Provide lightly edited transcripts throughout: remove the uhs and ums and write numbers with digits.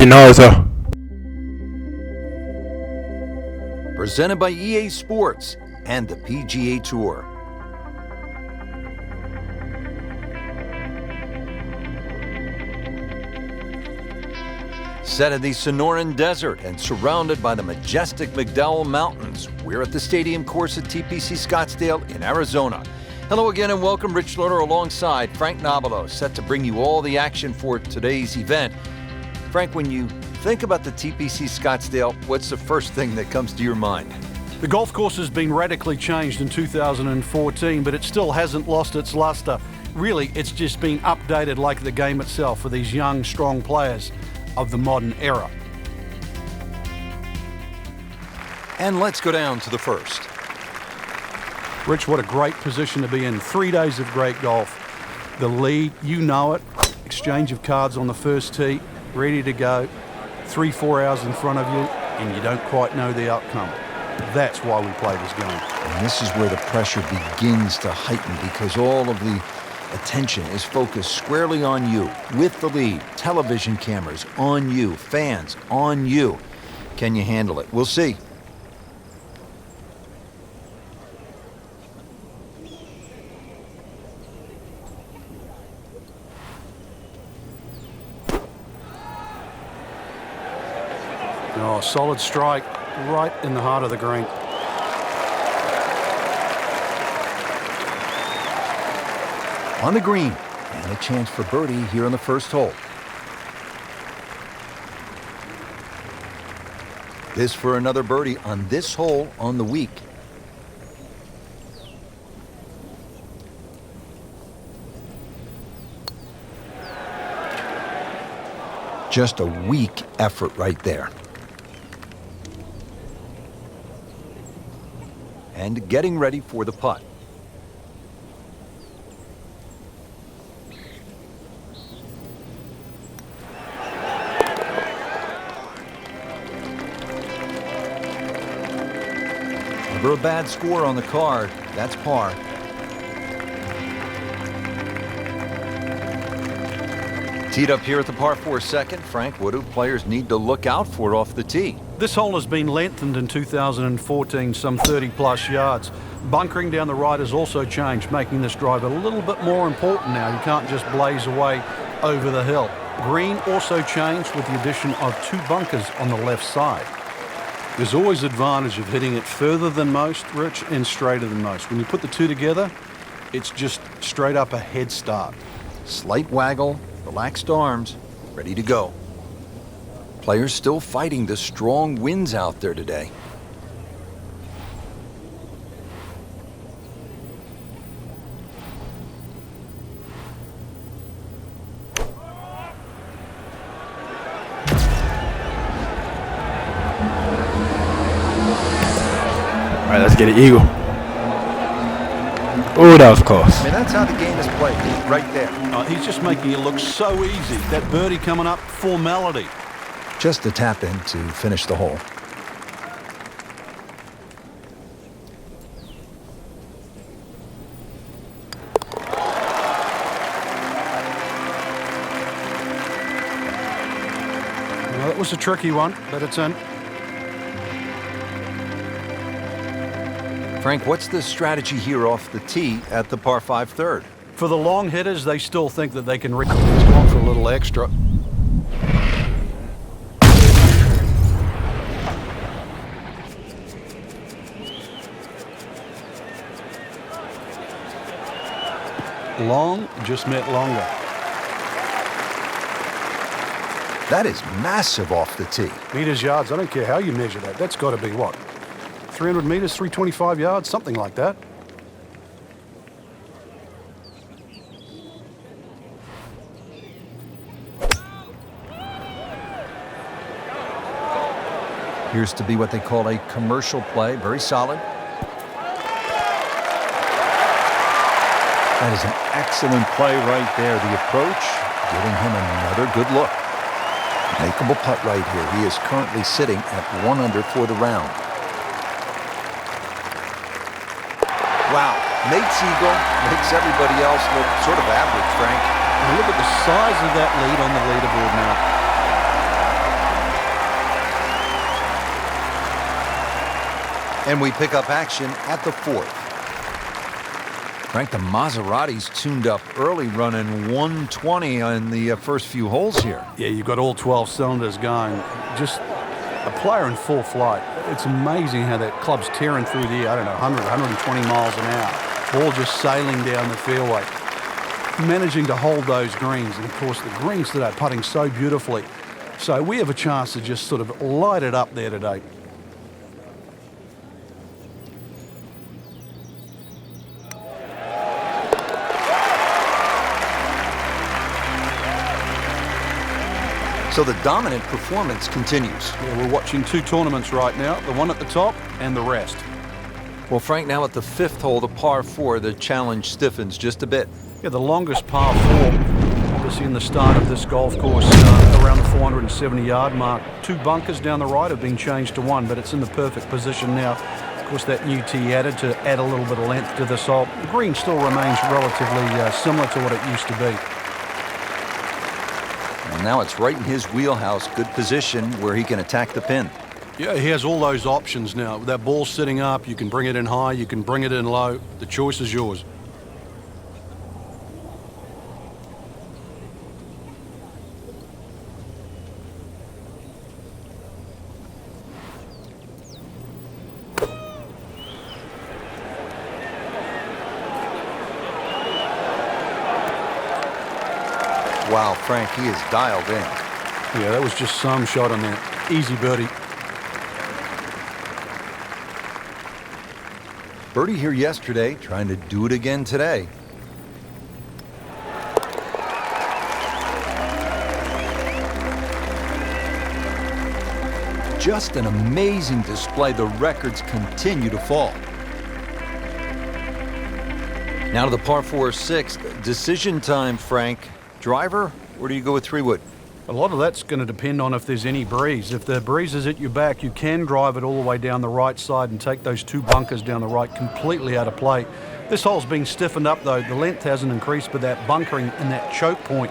Minarza. Presented by EA Sports and the PGA Tour. Set in the Sonoran Desert and surrounded by the majestic McDowell Mountains, we're at the stadium course at TPC Scottsdale in Arizona. Hello again and welcome. Rich Lerner alongside Frank Nobilo, set to bring you all the action for today's event. Frank, when you think about the TPC Scottsdale, what's the first thing that comes to your mind? The golf course has been radically changed in 2014, but it still hasn't lost its luster. Really, it's just been updated like the game itself for these young, strong players of the modern era. And let's go down to the first. Rich, what a great position to be in. 3 days of great golf. The lead, you know it. Exchange of cards on the first tee, ready to go. 3-4 hours in front of you, and you don't quite know the outcome. That's why we play this game. And this is where the pressure begins to heighten because all of the attention is focused squarely on you. With the lead, television cameras on you, fans on you. Can you handle it? We'll see. Oh, solid strike right in the heart of the green. On the green, and a chance for birdie here on the first hole. This for another birdie on this hole on the week. Just a weak effort right there. And getting ready for the putt. Never a bad score on the card. That's par. Teed up here at the par 4 second. Frank, what do players need to look out for off the tee? This hole has been lengthened in 2014, some 30-plus yards. Bunkering down the right has also changed, making this drive a little bit more important now. You can't just blaze away over the hill. Green also changed with the addition of 2 bunkers on the left side. There's always advantage of hitting it further than most, Rich, and straighter than most. When you put the two together, it's just straight up a head start. Slight waggle, relaxed arms, ready to go. Players still fighting the strong winds out there today. All right, let's get an eagle. Oh, that was close. I mean, that's how the game is played, right there. He's just making it look so easy. That birdie coming up, formality. Just a tap in to finish the hole. Well, that was a tricky one, but it's in. Frank, what's the strategy here off the tee at the par 5 third? For the long hitters, they still think that they can reach. It's going for a little extra. Long just meant longer. That is massive off the tee. Meters, yards, I don't care how you measure that. That's got to be what? 300 meters, 325 yards, something like that. Appears to be what they call a commercial play. Very solid. That is an excellent play right there. The approach, giving him another good look. Makeable putt right here. He is currently sitting at 1 under for the round. Wow, Nate Segal makes everybody else look sort of average, Frank. And look at the size of that lead on the leaderboard now. And we pick up action at the 4th. Frank, the Maserati's tuned up early, running 120 on the first few holes here. Yeah, you've got all 12 cylinders going. Just a player in full flight. It's amazing how that club's tearing through the, 100, 120 miles an hour. Ball just sailing down the fairway. Managing to hold those greens. And, of course, the greens today putting so beautifully. So we have a chance to just sort of light it up there today. So the dominant performance continues. Yeah, we're watching two tournaments right now, the one at the top and the rest. Well, Frank, now at the 5th hole, the par 4, the challenge stiffens just a bit. Yeah, the longest par 4, obviously in the start of this golf course, around the 470-yard mark. Two bunkers down the right have been changed to one, but it's in the perfect position now. Of course, that new tee added to add a little bit of length to this hole. The green still remains relatively similar to what it used to be. Well, now it's right in his wheelhouse, good position where he can attack the pin. Yeah, he has all those options now. With that ball sitting up, you can bring it in high, you can bring it in low. The choice is yours. Wow, Frank, he is dialed in. Yeah, that was just some shot on there. Easy birdie. Birdie here yesterday, trying to do it again today. Just an amazing display. The records continue to fall. Now to the par 4 6th. Decision time, Frank. Driver, or do you go with 3-wood? A lot of that's going to depend on if there's any breeze. If the breeze is at your back, you can drive it all the way down the right side and take those two bunkers down the right completely out of play. This hole's being stiffened up, though. The length hasn't increased, but that bunkering and that choke point.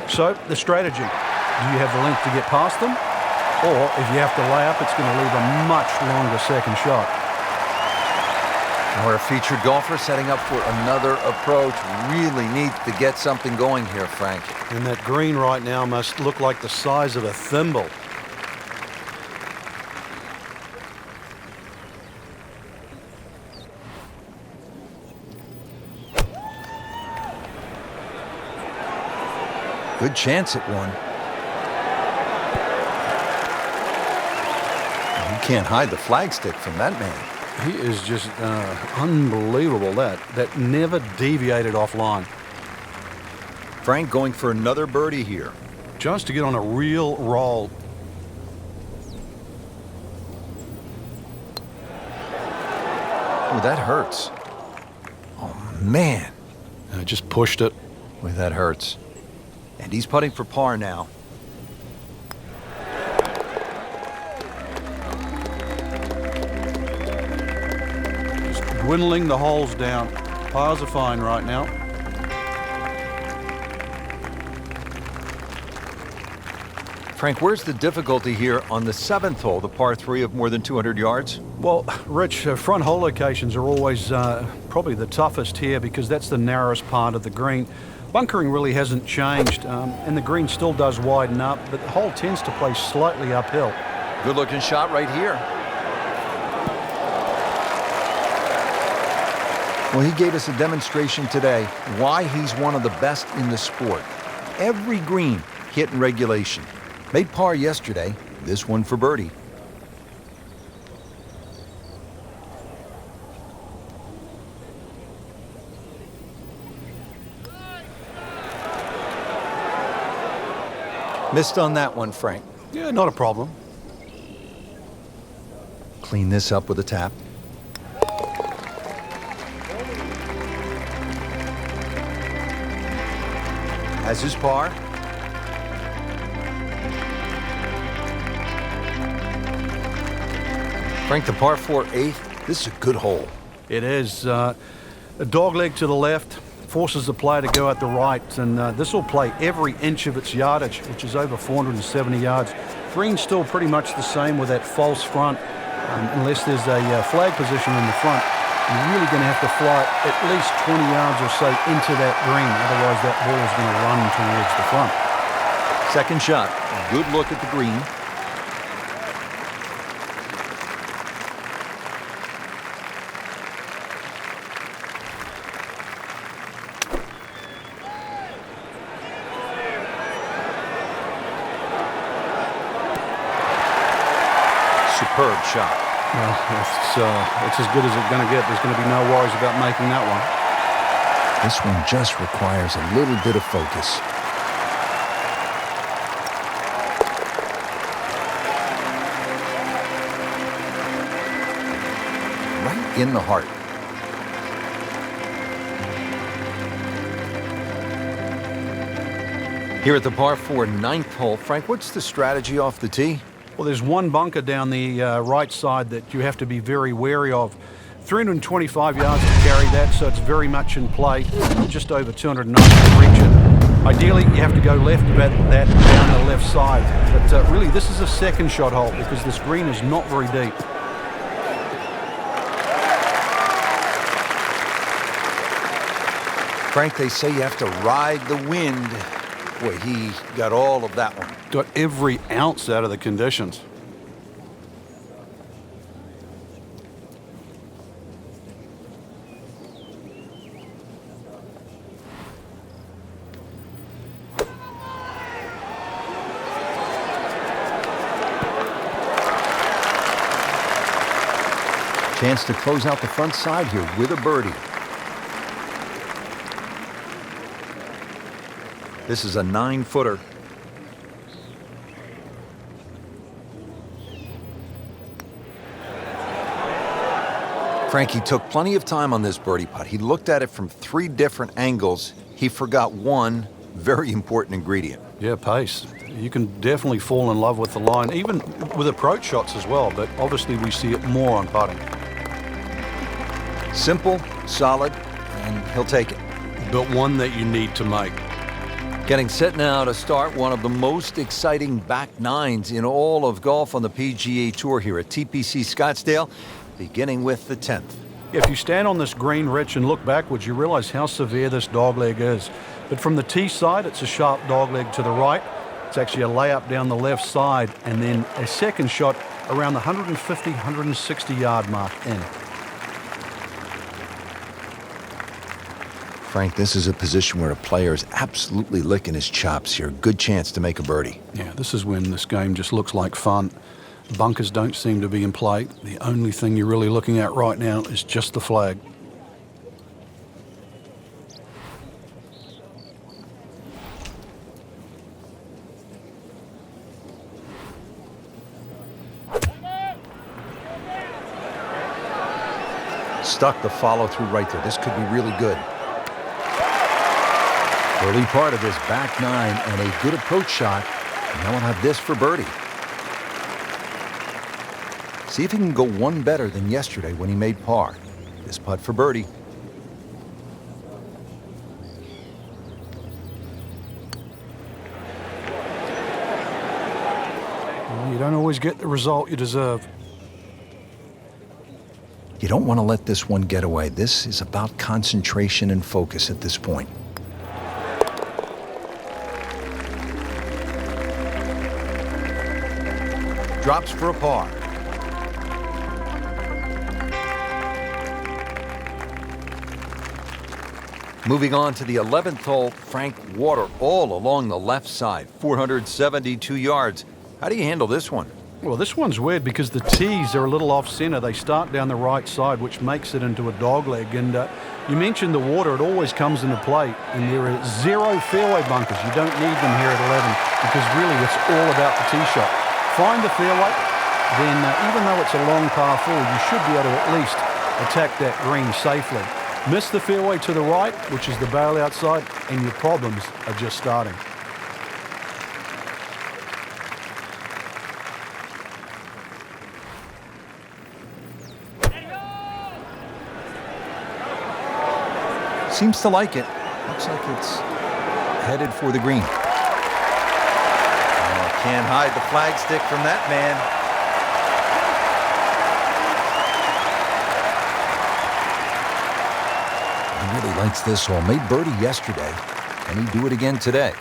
So, the strategy. Do you have the length to get past them? Or, if you have to lay up, it's going to leave a much longer second shot. Our featured golfer setting up for another approach. Really needs to get something going here, Frank. And that green right now must look like the size of a thimble. Good chance at one. You can't hide the flagstick from that man. He is just unbelievable, that never deviated offline. Frank going for another birdie here. Just to get on a real roll. Oh, that hurts. Oh, man. Just pushed it. Boy, that hurts. And he's putting for par now. Dwindling the holes down. Pars are fine right now. Frank, where's the difficulty here on the 7th hole, the par 3 of more than 200 yards? Well, Rich, front hole locations are always probably the toughest here because that's the narrowest part of the green. Bunkering really hasn't changed, and the green still does widen up, but the hole tends to play slightly uphill. Good looking shot right here. Well, he gave us a demonstration today why he's one of the best in the sport. Every green hit in regulation. Made par yesterday, this one for birdie. Missed on that one, Frank. Yeah, not a problem. Clean this up with a tap. Has his par. Frank, the par 4 8th. This is a good hole. It is. A dog leg to the left forces the player to go out the right, and this will play every inch of its yardage, which is over 470 yards. Green's still pretty much the same with that false front. Unless there's a flag position in the front, you're really going to have to fly at least 20 yards or so into that green. Otherwise, that ball is going to run towards the front. Second shot. Good look at the green. Superb shot. Well, it's as good as it's going to get. There's going to be no worries about making that one. This one just requires a little bit of focus. Right in the heart. Here at the par 4 ninth hole, Frank, what's the strategy off the tee? Well, there's one bunker down the right side that you have to be very wary of. 325 yards to carry that, so it's very much in play. Just over 290 to reach it. Ideally, you have to go left about that down the left side. But really, this is a second shot hole because this green is not very deep. Frank, they say you have to ride the wind. Boy, he got all of that one. Got every ounce out of the conditions. Chance to close out the front side here with a birdie. This is a 9-footer. Frankie took plenty of time on this birdie putt. He looked at it from 3 different angles. He forgot one very important ingredient. Yeah, pace. You can definitely fall in love with the line, even with approach shots as well, but obviously we see it more on putting. Simple, solid, and he'll take it. But one that you need to make. Getting set now to start one of the most exciting back nines in all of golf on the PGA Tour here at TPC Scottsdale, beginning with the 10th. If you stand on this green, Rich, and look backwards, you realize how severe this dogleg is. But from the tee side, it's a sharp dogleg to the right. It's actually a layup down the left side, and then a second shot around the 150, 160 yard mark in. Frank, this is a position where a player is absolutely licking his chops here. Good chance to make a birdie. Yeah, this is when this game just looks like fun. Bunkers don't seem to be in play. The only thing you're really looking at right now is just the flag. Stuck the follow through right there. This could be really good. Early part of this back nine and a good approach shot. Now we'll have this for birdie. See if he can go one better than yesterday when he made par. This putt for birdie. Well, you don't always get the result you deserve. You don't want to let this one get away. This is about concentration and focus at this point. Drops for a par. Moving on to the 11th hole, Frank, water all along the left side, 472 yards. How do you handle this one? Well, this one's weird because the tees are a little off-center. They start down the right side, which makes it into a dogleg. And you mentioned the water. It always comes into play. And there are 0 fairway bunkers. You don't need them here at 11 because really it's all about the tee shot. Find the fairway, then even though it's a long par 4, you should be able to at least attack that green safely. Miss the fairway to the right, which is the barrel outside, and your problems are just starting. Seems to like it. Looks like it's headed for the green. Oh, can't hide the flagstick from that man. likes this hole. Made birdie yesterday, and he'd do it again today.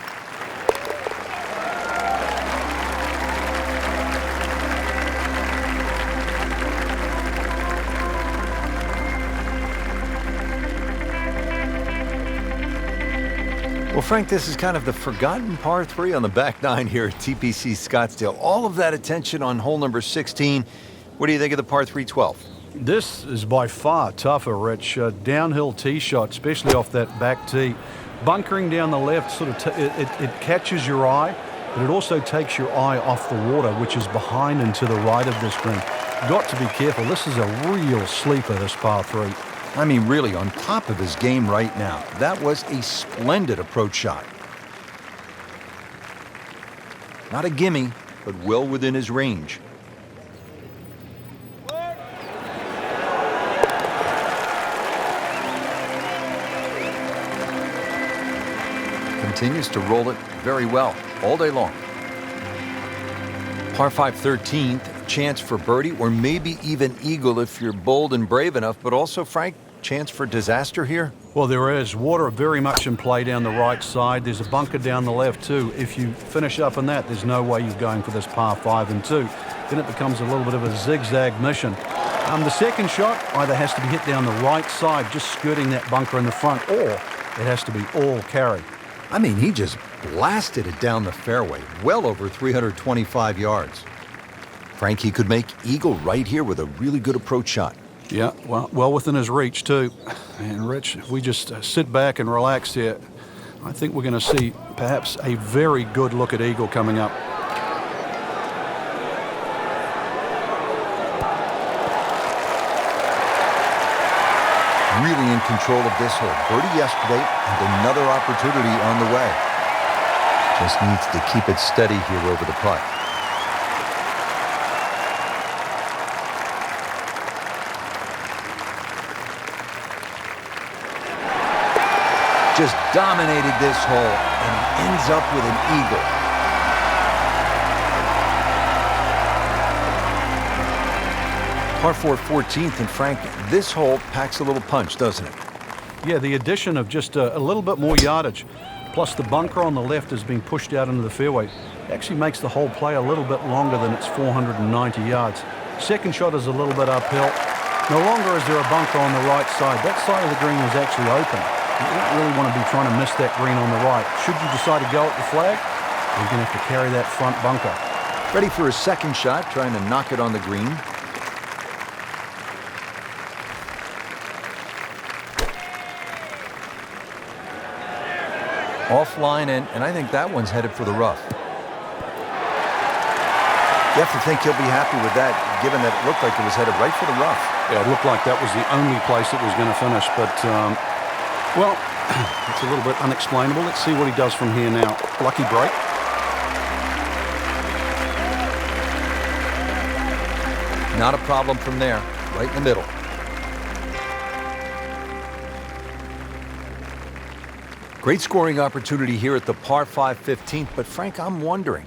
Well, Frank, this is kind of the forgotten par 3 on the back 9 here at TPC Scottsdale. All of that attention on hole number 16. What do you think of the par 3 12? This is by far tougher, Rich. Downhill tee shot, especially off that back tee. Bunkering down the left sort of it catches your eye, but it also takes your eye off the water, which is behind and to the right of this green. Got to be careful. This is a real sleeper, this par 3. I mean, really on top of his game right now. That was a splendid approach shot. Not a gimme, but well within his range. Continues to roll it very well all day long. Par 5 13th, chance for birdie or maybe even eagle if you're bold and brave enough, but also, Frank, chance for disaster here? Well, there is. Water very much in play down the right side. There's a bunker down the left too. If you finish up in that, there's no way you're going for this par 5 and 2. Then it becomes a little bit of a zigzag mission. The second shot either has to be hit down the right side, just skirting that bunker in the front, or it has to be all carry. I mean, he just blasted it down the fairway, well over 325 yards. Frank, he could make eagle right here with a really good approach shot. Yeah, well within his reach too. And Rich, if we just sit back and relax here, I think we're going to see perhaps a very good look at eagle coming up. Really in control of this hole. Birdie yesterday and another opportunity on the way. Just needs to keep it steady here over the putt. Just dominated this hole and he ends up with an eagle. Par 4 14th, and Frank, this hole packs a little punch, doesn't it? Yeah, the addition of just a little bit more yardage, plus the bunker on the left has been pushed out into the fairway, actually makes the whole play a little bit longer than its 490 yards. Second shot is a little bit uphill. No longer is there a bunker on the right side. That side of the green is actually open. You don't really want to be trying to miss that green on the right. Should you decide to go at the flag, you're going to have to carry that front bunker. Ready for his second shot, trying to knock it on the green. Offline, and I think that one's headed for the rough. You have to think he'll be happy with that, given that it looked like it was headed right for the rough. Yeah, it looked like that was the only place it was going to finish, but, well, it's a little bit unexplainable. Let's see what he does from here now. Lucky break. Not a problem from there, right in the middle. Great scoring opportunity here at the par 5 15th, but Frank, I'm wondering,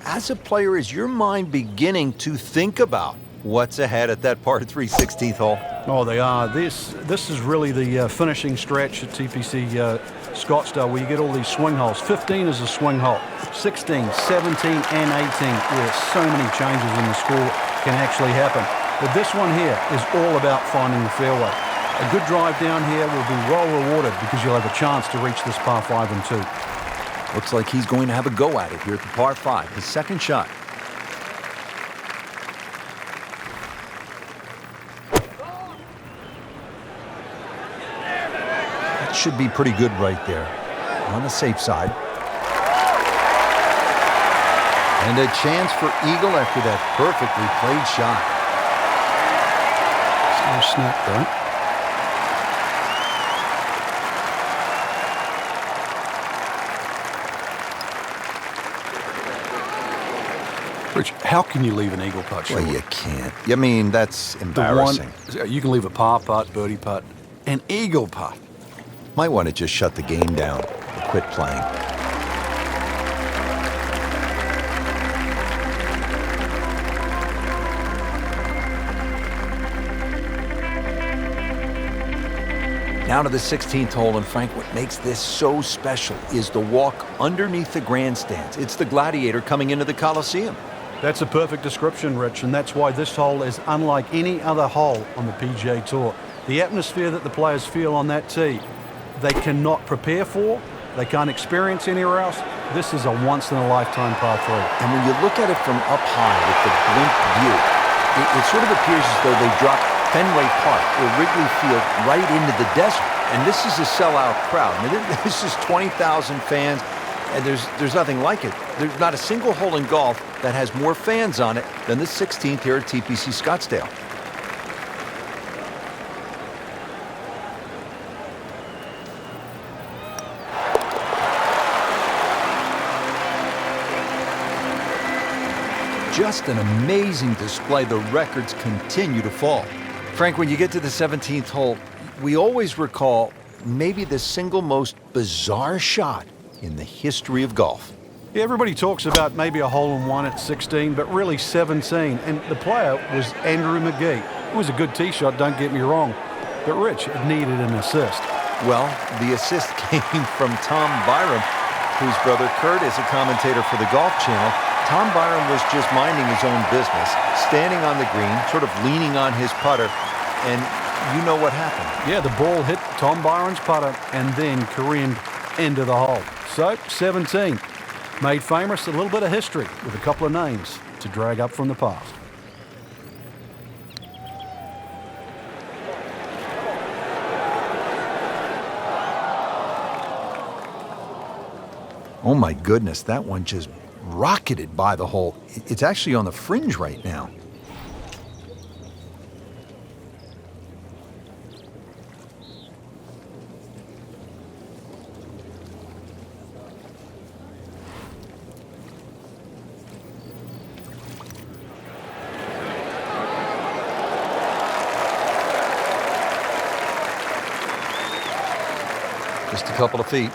as a player, is your mind beginning to think about what's ahead at that par 3 16th hole? Oh, they are. This is really the finishing stretch at TPC Scottsdale, where you get all these swing holes. 15 is a swing hole. 16, 17, and 18, where so many changes in the score can actually happen. But this one here is all about finding the fairway. A good drive down here will be well rewarded because you'll have a chance to reach this par 5 and 2. Looks like he's going to have a go at it here at the par 5, his second shot. That should be pretty good right there, on the safe side. And a chance for eagle after that perfectly played shot. Slow snap though. Rich, how can you leave an eagle putt short? Well, you can't. I mean, that's embarrassing. You can leave a par putt, birdie putt, an eagle putt. Might want to just shut the game down or quit playing. Now to the 16th hole, and Frank, what makes this so special is the walk underneath the grandstands. It's the Gladiator coming into the Coliseum. That's a perfect description, Rich, and that's why this hole is unlike any other hole on the PGA Tour. The atmosphere that the players feel on that tee, they cannot prepare for, they can't experience anywhere else. This is a once-in-a-lifetime par 3. And when you look at it from up high with the blimp view, it sort of appears as though they dropped Fenway Park or Wrigley Field right into the desert. And this is a sellout crowd. I mean, this is 20,000 fans, and there's nothing like it. There's not a single hole in golf that has more fans on it than the 16th here at TPC Scottsdale. Just an amazing display. The records continue to fall. Frank, when you get to the 17th hole, we always recall maybe the single most bizarre shot in the history of golf. Yeah, everybody talks about maybe a hole-in-one at 16, but really 17. And the player was Andrew Magee. It was a good tee shot, don't get me wrong. But Rich, it needed an assist. Well, the assist came from Tom Byram, whose brother Kurt is a commentator for the Golf Channel. Tom Byram was just minding his own business, standing on the green, sort of leaning on his putter, and you know what happened. Yeah, the ball hit Tom Byram's putter and then careened into the hole. So, 17. Made famous a little bit of history with a couple of names to drag up from the past. Oh my goodness, that one just rocketed by the hole. It's actually on the fringe right now. Just a couple of feet.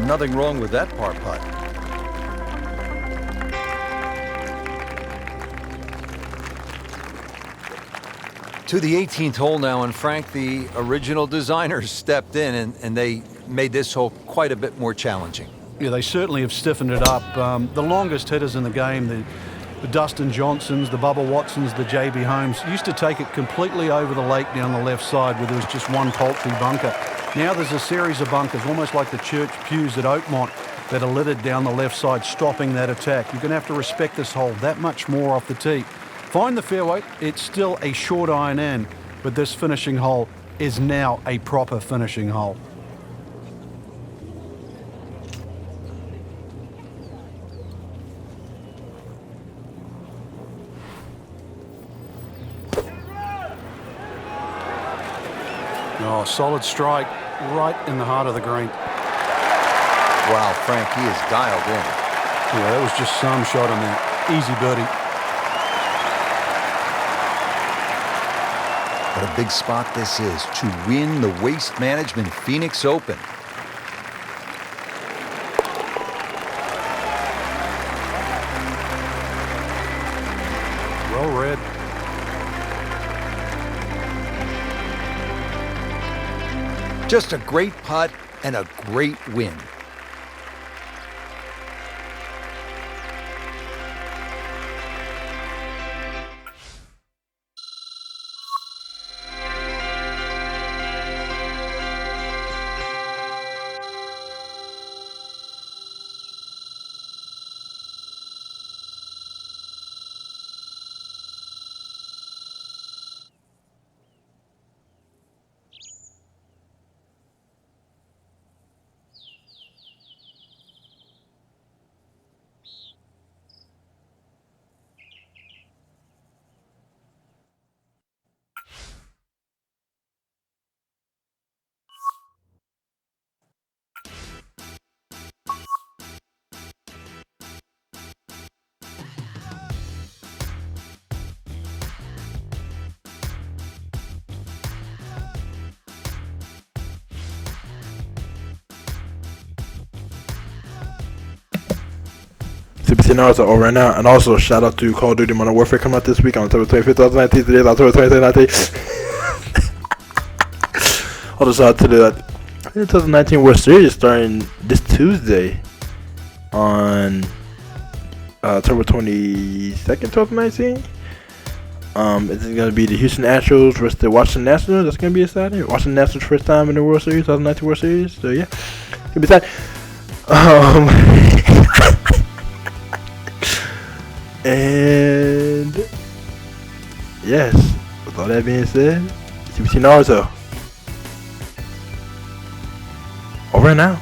Nothing wrong with that par putt. To the 18th hole now, and Frank, the original designers stepped in and they made this hole quite a bit more challenging. Yeah, they certainly have stiffened it up. The longest hitters in the game, the Dustin Johnsons, the Bubba Watsons, the J.B. Holmes, used to take it completely over the lake down the left side where there was just one paltry bunker. Now there's a series of bunkers, almost like the church pews at Oakmont, that are littered down the left side, stopping that attack. You're going to have to respect this hole that much more off the tee. Find the fairway. It's still a short iron in, but this finishing hole is now a proper finishing hole. Oh, solid strike right in the heart of the green. Wow, Frank, he is dialed in. Yeah, that was just some shot on there. Easy birdie. What a big spot this is to win the Waste Management Phoenix Open. Well read. Just a great putt and a great win. TPC Naruto over right now. And also, shout out to Call of Duty Modern Warfare coming out this week on October 25th, 2019. Today is October 2019. Also, shout out to the 2019 World Series starting this Tuesday on October 22nd, 2019. It's going to be the Houston Astros versus the Washington Nationals. That's going to be exciting. Washington Nationals first time in the World Series, 2019 World Series. So yeah, it's going to be exciting. And yes, with all that being said, TPC Naruto over and out.